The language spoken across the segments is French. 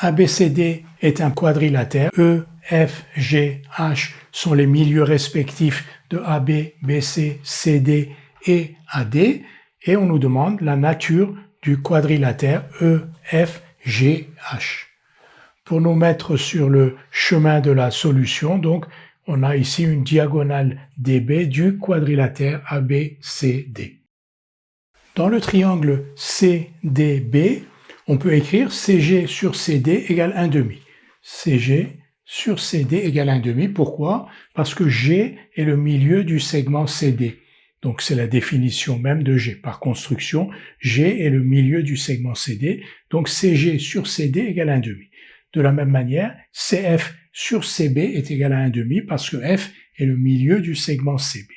ABCD est un quadrilatère. E, F, G, H sont les milieux respectifs de AB, BC, CD et AD. Et on nous demande la nature du quadrilatère E, F, G, H. Pour nous mettre sur le chemin de la solution, donc, on a ici une diagonale DB du quadrilatère ABCD. Dans le triangle CDB, on peut écrire CG sur CD égale 1,5. CG sur CD égale 1,5. Pourquoi? Parce que G est le milieu du segment CD. Donc c'est la définition même de G. Par construction, G est le milieu du segment CD. Donc CG sur CD égale 1,5. De la même manière, CF sur CB est égal à 1,5 parce que F est le milieu du segment CB.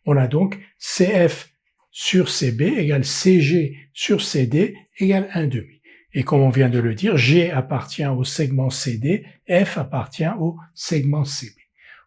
On a donc CF sur CB égale CG sur CD égale 1,5. Et comme on vient de le dire, G appartient au segment CD, F appartient au segment CB.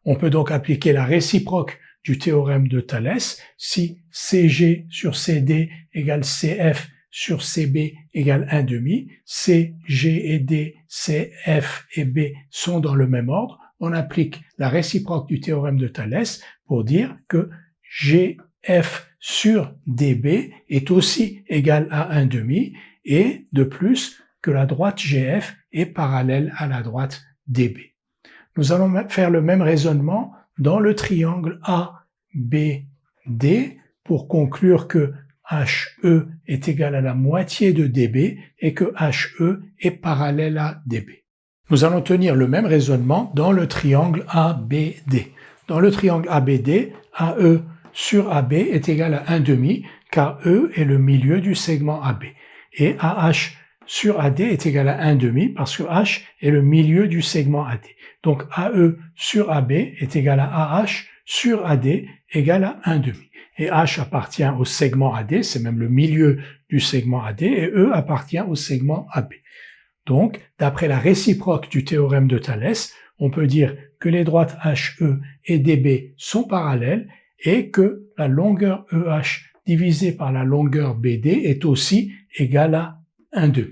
On peut donc appliquer la réciproque du théorème de Thalès si CG sur CD égale CF sur CB égale 1,5, C, G et D, C, F et B sont dans le même ordre. On applique la réciproque du théorème de Thalès pour dire que GF sur DB est aussi égal à 1,5 et de plus que la droite GF est parallèle à la droite DB. Nous allons faire le même raisonnement dans le triangle ABD pour conclure que HE est égal à la moitié de DB et que HE est parallèle à DB. Nous allons tenir le même raisonnement dans le triangle ABD. Dans le triangle ABD, AE sur AB est égal à 1,5 car E est le milieu du segment AB. Et AH sur AD est égal à 1,5 parce que H est le milieu du segment AD. Donc AE sur AB est égal à AH sur AD égal à 1,5. Et H appartient au segment AD, c'est même le milieu du segment AD, et E appartient au segment AB. Donc, d'après la réciproque du théorème de Thalès, on peut dire que les droites HE et DB sont parallèles et que la longueur EH divisée par la longueur BD est aussi égale à 1,5.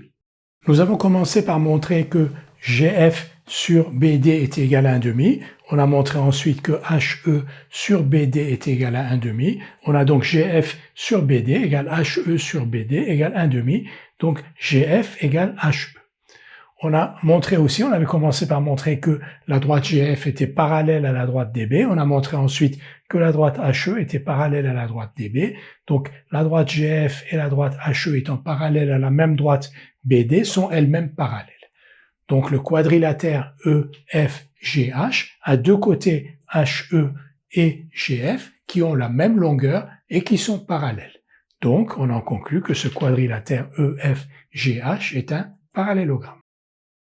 Nous avons commencé par montrer que GF sur BD est égal à 1,5. On a montré ensuite que HE sur BD est égal à 1,5. On a donc GF sur BD égale HE sur BD égale 1,5. Donc GF égale HE. On a montré aussi, on avait commencé par montrer que la droite GF était parallèle à la droite DB. On a montré ensuite que la droite HE était parallèle à la droite DB. Donc la droite GF et la droite HE étant parallèles à la même droite BD sont elles-mêmes parallèles. Donc le quadrilatère EFGH a deux côtés HE et GF qui ont la même longueur et qui sont parallèles. Donc on en conclut que ce quadrilatère EFGH est un parallélogramme.